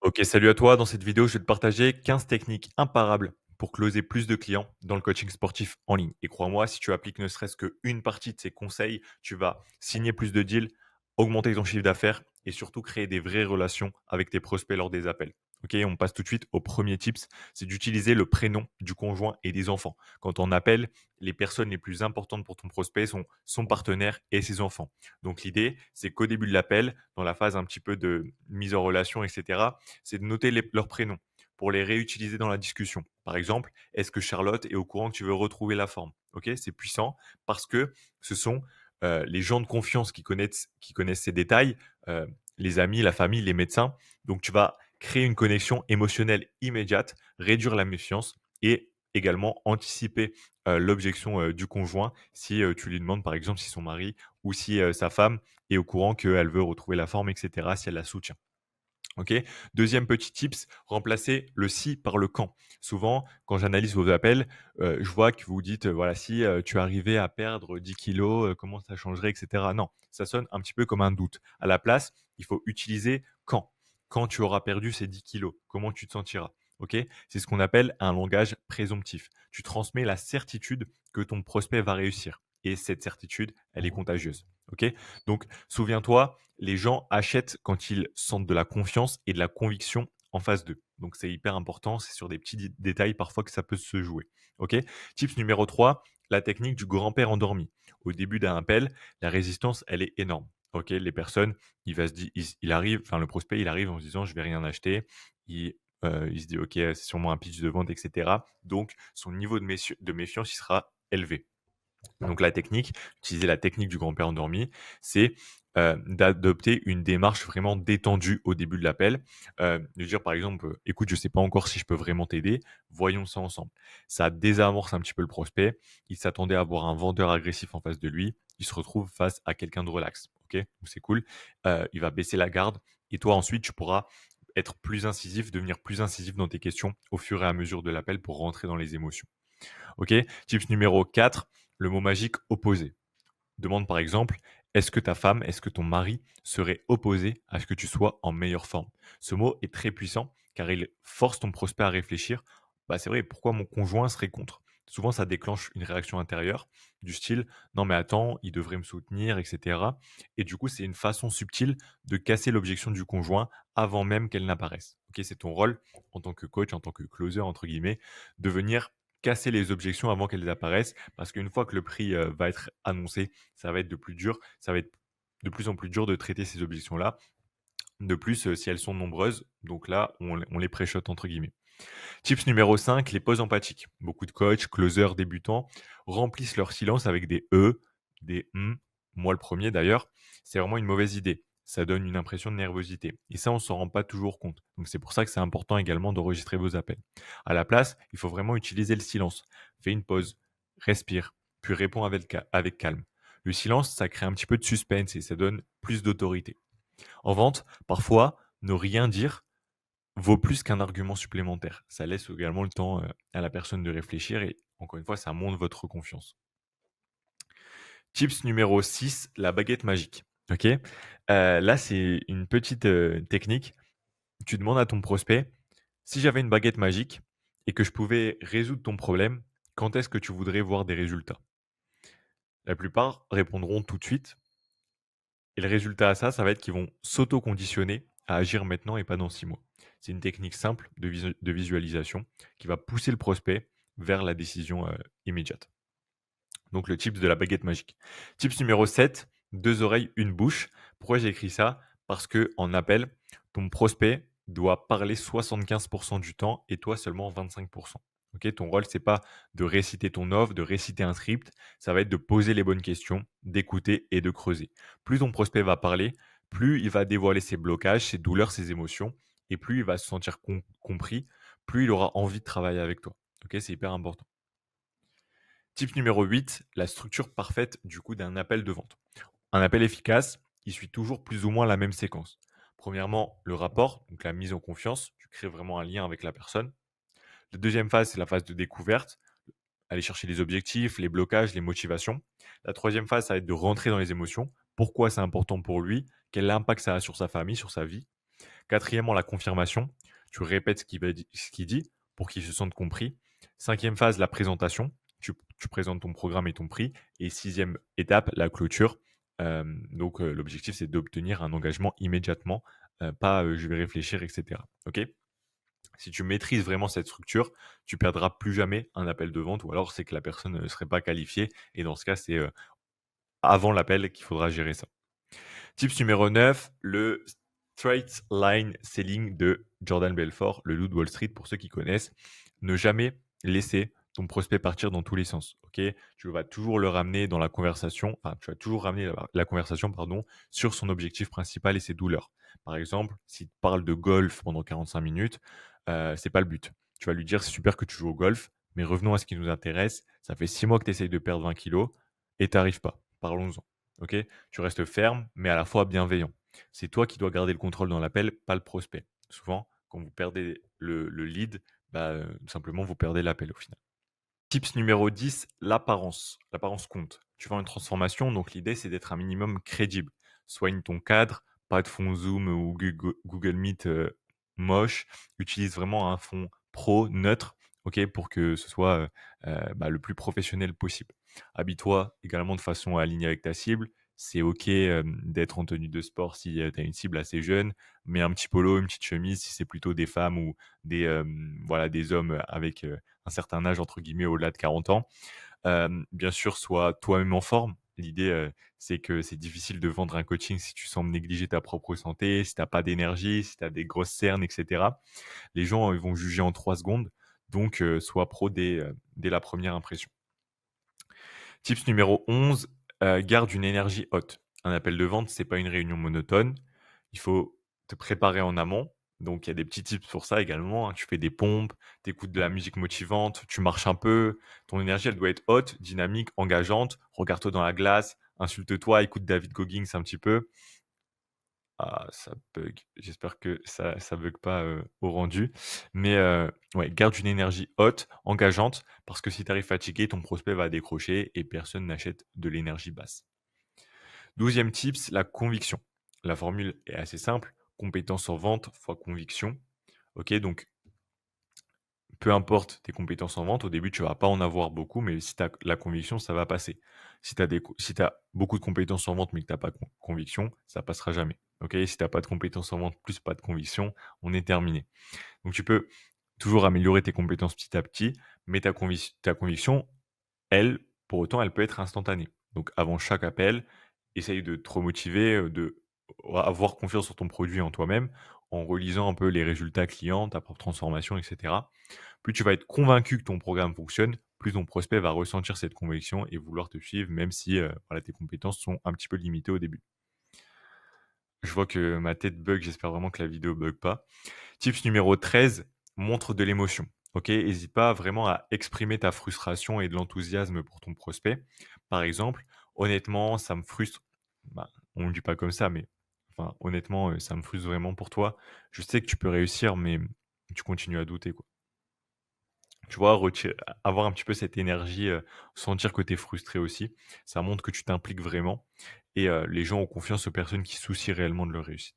Ok, salut à toi. Dans cette vidéo, je vais te partager 15 techniques imparables pour closer plus de clients dans le coaching sportif en ligne. Et crois-moi, si tu appliques ne serait-ce qu'une partie de ces conseils, tu vas signer plus de deals, augmenter ton chiffre d'affaires et surtout créer des vraies relations avec tes prospects lors des appels. Ok, on passe tout de suite au premier tips, c'est d'utiliser le prénom du conjoint et des enfants. Quand on appelle, les personnes les plus importantes pour ton prospect sont son partenaire et ses enfants. Donc l'idée, c'est qu'au début de l'appel, dans la phase un petit peu de mise en relation, etc., c'est de noter leurs prénoms pour les réutiliser dans la discussion. Par exemple, est-ce que Charlotte est au courant que tu veux retrouver la forme? Ok, c'est puissant parce que ce sont les gens de confiance qui connaissent ces détails, euh, les amis, la famille, les médecins. Donc, tu vas créer une connexion émotionnelle immédiate, réduire la méfiance et également anticiper l'objection du conjoint si tu lui demandes par exemple si son mari ou si sa femme est au courant qu'elle veut retrouver la forme, etc., si elle la soutient. OK. Deuxième petit tips, remplacez le si par le quand. Souvent, quand j'analyse vos appels, je vois que vous dites, voilà: «Si, tu arrivais à perdre 10 kilogrammes, comment ça changerait?» et cetera. Non, ça sonne un petit peu comme un doute. À la place, il faut utiliser quand. Quand tu auras perdu ces 10 kilogrammes, comment tu te sentiras? OK? C'est ce qu'on appelle un langage présomptif. Tu transmets la certitude que ton prospect va réussir et cette certitude, elle est contagieuse. OK? Donc souviens-toi, les gens achètent quand ils sentent de la confiance et de la conviction en face d'eux. Donc c'est hyper important, c'est sur des petits détails parfois que ça peut se jouer. OK? Tips numéro 3, la technique du grand-père endormi. Au début d'un appel, la résistance, elle est énorme. OK? Les personnes, il va se dire, il arrive, enfin le prospect, il arrive en se disant: «Je vais rien acheter». Il se dit: «OK, c'est sûrement un pitch de vente» et cetera. Donc son niveau de méfiance, il sera élevé. Donc la technique, utiliser la technique du grand-père endormi, c'est, d'adopter une démarche vraiment détendue au début de l'appel. De dire par exemple, «Écoute, je ne sais pas encore si je peux vraiment t'aider, voyons ça ensemble». Ça désamorce un petit peu le prospect. Il s'attendait à avoir un vendeur agressif en face de lui. Il se retrouve face à quelqu'un de relax, OK? Donc c'est cool. Il va baisser la garde et toi ensuite tu pourras être plus incisif, devenir plus incisif dans tes questions au fur et à mesure de l'appel pour rentrer dans les émotions. OK? Tips numéro 4, le mot magique opposé. Demande par exemple, est-ce que ta femme, est-ce que ton mari serait opposé à ce que tu sois en meilleure forme? Ce mot est très puissant car il force ton prospect à réfléchir. Bah, c'est vrai, pourquoi mon conjoint serait contre? Souvent, ça déclenche une réaction intérieure du style, non mais attends, il devrait me soutenir, etc. Et du coup, c'est une façon subtile de casser l'objection du conjoint avant même qu'elle n'apparaisse. Ok, c'est ton rôle en tant que coach, en tant que closer, entre guillemets, de venir casser les objections avant qu'elles apparaissent parce qu'une fois que le prix va être annoncé, ça va être de plus dur, ça va être de plus en plus dur de traiter ces objections-là. De plus, si elles sont nombreuses, donc là, on les «préchote» entre guillemets. Tips numéro 5, les pauses empathiques. Beaucoup de coachs, closers débutants remplissent leur silence avec des «e», des «mmh», moi le premier d'ailleurs. C'est vraiment une mauvaise idée. Ça donne une impression de nervosité. Et ça, on s'en rend pas toujours compte. Donc c'est pour ça que c'est important également d'enregistrer vos appels. À la place, il faut vraiment utiliser le silence. Fais une pause, respire, puis réponds avec calme. Le silence, ça crée un petit peu de suspense et ça donne plus d'autorité. En vente, parfois, ne rien dire vaut plus qu'un argument supplémentaire. Ça laisse également le temps, à la personne de réfléchir et encore une fois, ça montre votre confiance. Tips numéro 6, la baguette magique. OK? Là, c'est une petite, technique. Tu demandes à ton prospect: «Si j'avais une baguette magique et que je pouvais résoudre ton problème, quand est-ce que tu voudrais voir des résultats?» La plupart répondront tout de suite et le résultat à ça, ça va être qu'ils vont s'auto-conditionner à agir maintenant et pas dans 6 mois. C'est une technique simple de visualisation qui va pousser le prospect vers la décision immédiate. Donc le tips de la baguette magique. Tips numéro 7, deux oreilles, une bouche. Pourquoi j'ai écrit ça? Parce que en appel, ton prospect doit parler 75% du temps et toi seulement 25%. Ok, ton rôle, c'est pas de réciter ton offre, de réciter un script, ça va être de poser les bonnes questions, d'écouter et de creuser. Plus ton prospect va parler, plus il va dévoiler ses blocages, ses douleurs, ses émotions, et plus il va se sentir compris, plus il aura envie de travailler avec toi. Ok, c'est hyper important. Tip numéro 8, la structure parfaite du coup d'un appel de vente. Un appel efficace, il suit toujours plus ou moins la même séquence. Premièrement, le rapport, donc la mise en confiance, tu crées vraiment un lien avec la personne. La deuxième phase, c'est la phase de découverte, aller chercher les objectifs, les blocages, les motivations. La troisième phase, ça va être de rentrer dans les émotions. Pourquoi c'est important pour lui? Quel impact ça a sur sa famille, sur sa vie? Quatrièmement, la confirmation. Tu répètes ce qu'il dit pour qu'il se sente compris. Cinquième phase, la présentation. Tu présentes ton programme et ton prix. Et sixième étape, la clôture. L'objectif, c'est d'obtenir un engagement immédiatement, pas je vais réfléchir, etc. Ok. Si tu maîtrises vraiment cette structure, tu perdras plus jamais un appel de vente ou alors c'est que la personne ne serait pas qualifiée. Et dans ce cas, c'est avant l'appel qu'il faudra gérer ça. Tips numéro 9, le straight line selling de Jordan Belfort, le loup de Wall Street pour ceux qui connaissent. Ne jamais laisser ton prospect partir dans tous les sens. Ok, tu vas toujours le ramener dans la conversation, enfin, tu vas toujours ramener la conversation pardon, sur son objectif principal et ses douleurs. Par exemple, s'il te parle de golf pendant 45 minutes, c'est pas le but. Tu vas lui dire c'est super que tu joues au golf, mais revenons à ce qui nous intéresse. Ça fait 6 mois que tu essayes de perdre 20 kilos et tu n'arrives pas. Parlons-en. Ok, tu restes ferme, mais à la fois bienveillant. C'est toi qui dois garder le contrôle dans l'appel, pas le prospect. Souvent, quand vous perdez le lead, tout simplement, vous perdez l'appel au final. Tips numéro 10, l'apparence. L'apparence compte. Tu vends une transformation, donc l'idée, c'est d'être un minimum crédible. Soigne ton cadre, pas de fond Zoom ou Google Meet moche. Utilise vraiment un fond pro, neutre, ok, pour que ce soit le plus professionnel possible. Habille-toi également de façon alignée avec ta cible. C'est ok d'être en tenue de sport si tu as une cible assez jeune, mais un petit polo, une petite chemise si c'est plutôt des femmes ou des hommes avec un certain âge, entre guillemets, au-delà de 40 ans. Bien sûr, sois toi-même en forme. L'idée, c'est que c'est difficile de vendre un coaching si tu sembles négliger ta propre santé, si tu as pas d'énergie, si tu as des grosses cernes, et cetera. Les gens, ils vont juger en 3 secondes, donc sois pro dès la première impression. Tips numéro 11, garde une énergie haute. Un appel de vente, c'est pas une réunion monotone. Il faut te préparer en amont. Donc, il y a des petits tips pour ça également, hein. Tu fais des pompes, tu écoutes de la musique motivante, tu marches un peu. Ton énergie, elle doit être haute, dynamique, engageante. Regarde-toi dans la glace, insulte-toi, écoute David Goggins un petit peu. Ah, ça bug. J'espère que ça bug pas au rendu. Mais ouais, garde une énergie haute, engageante, parce que si tu arrives fatigué, ton prospect va décrocher et personne n'achète de l'énergie basse. 12e tips, la conviction. La formule est assez simple. Compétence en vente fois conviction. Ok, donc peu importe tes compétences en vente, au début, tu vas pas en avoir beaucoup, mais si tu as la conviction, ça va passer. Si tu as beaucoup de compétences en vente, mais que tu n'as pas de conviction, ça passera jamais. Ok, si tu n'as pas de compétences en vente plus pas de conviction, on est terminé. Donc, tu peux toujours améliorer tes compétences petit à petit, mais ta conviction, elle, pour autant, elle peut être instantanée. Donc, avant chaque appel, essaye de te remotiver, de avoir confiance en ton produit, en toi-même, en relisant un peu les résultats clients, ta propre transformation, etc. Plus tu vas être convaincu que ton programme fonctionne, plus ton prospect va ressentir cette conviction et vouloir te suivre, même si tes compétences sont un petit peu limitées au début. Je vois que ma tête bug, j'espère vraiment que la vidéo bug pas. Tips numéro 13, montre de l'émotion. Ok, n'hésite pas vraiment à exprimer ta frustration et de l'enthousiasme pour ton prospect. Par exemple, honnêtement, ça me frustre. On ne le dit pas comme ça, mais enfin, honnêtement, ça me frustre vraiment pour toi. Je sais que tu peux réussir, mais tu continues à douter, quoi. Tu vois, avoir un petit peu cette énergie, sentir que tu es frustré aussi, ça montre que tu t'impliques vraiment et les gens ont confiance aux personnes qui se soucient réellement de leur réussite.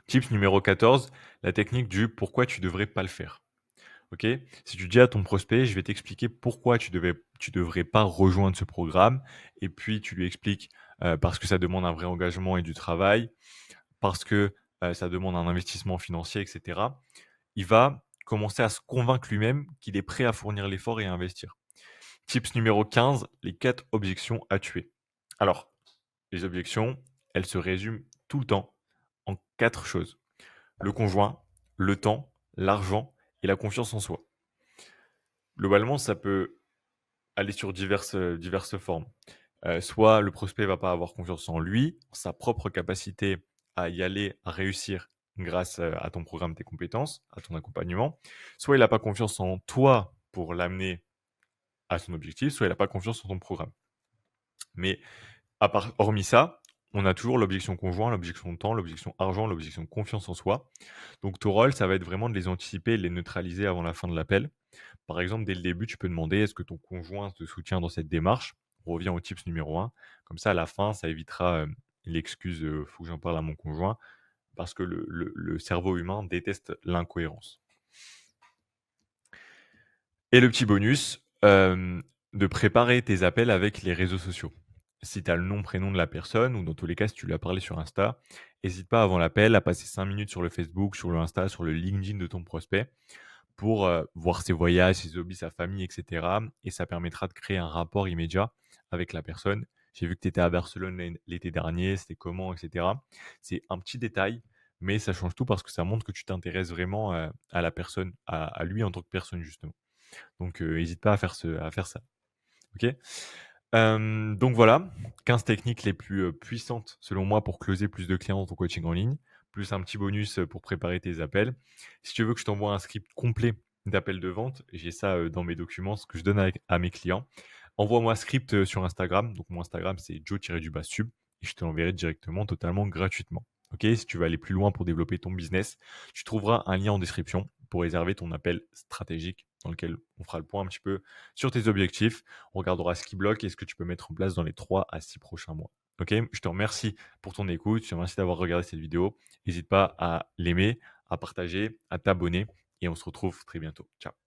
Tips numéro 14, la technique du pourquoi tu devrais pas le faire. OK? Si tu dis à ton prospect: «Je vais t'expliquer pourquoi tu devrais pas rejoindre ce programme» et puis tu lui expliques, parce que ça demande un vrai engagement et du travail, parce que, ça demande un investissement financier et cetera. Il va commencer à se convaincre lui-même qu'il est prêt à fournir l'effort et à investir. Tips numéro 15, les 4 objections à tuer. Alors, les objections, elles se résument tout le temps en 4 choses. Le conjoint, le temps, l'argent et la confiance en soi. Globalement, ça peut aller sur diverses formes. Soit le prospect va pas avoir confiance en lui, en sa propre capacité à y aller, à réussir grâce, à ton programme, tes compétences, à ton accompagnement. Soit il a pas confiance en toi pour l'amener à son objectif, soit il a pas confiance en ton programme. Mais hormis ça, on a toujours l'objection conjoint, l'objection temps, l'objection argent, l'objection confiance en soi. Donc ton rôle, ça va être vraiment de les anticiper et de les neutraliser avant la fin de l'appel. Par exemple, dès le début, tu peux demander: «Est-ce que ton conjoint te soutient dans cette démarche?» On revient au tips numéro 1. Comme ça, à la fin, ça évitera, l'excuse, «Faut que j'en parle à mon conjoint», parce que le cerveau humain déteste l'incohérence. Et le petit bonus, de préparer tes appels avec les réseaux sociaux. Si tu as le nom, prénom de la personne ou dans tous les cas, si tu lui as parlé sur Insta, hésite pas avant l'appel à passer 5 minutes sur le Facebook, sur le Insta, sur le LinkedIn de ton prospect pour, voir ses voyages, ses hobbies, sa famille et cetera, et ça permettra de créer un rapport immédiat avec la personne. «J'ai vu que tu étais à Barcelone l'été dernier, c'était comment?» et cetera. C'est un petit détail, mais ça change tout parce que ça montre que tu t'intéresses vraiment, à la personne, à lui en tant que personne justement. Donc, hésite pas à faire ça. OK? Donc voilà, 15 techniques les plus, puissantes selon moi pour closer plus de clients dans ton coaching en ligne, plus un petit bonus, pour préparer tes appels. Si tu veux que je t'envoie un script complet d'appel de vente, j'ai ça, dans mes documents, ce que je donne à mes clients. Envoie-moi script, sur Instagram. Donc mon Instagram, c'est joe-sub et je te l'enverrai directement totalement gratuitement. OK? Si tu veux aller plus loin pour développer ton business, tu trouveras un lien en description pour réserver ton appel stratégique dans lequel on fera le point un petit peu sur tes objectifs. On regardera ce qui bloque et ce que tu peux mettre en place dans les 3 à 6 prochains mois. OK? Je te remercie pour ton écoute. Je te remercie d'avoir regardé cette vidéo. N'hésite pas à l'aimer, à partager, à t'abonner et on se retrouve très bientôt. Ciao.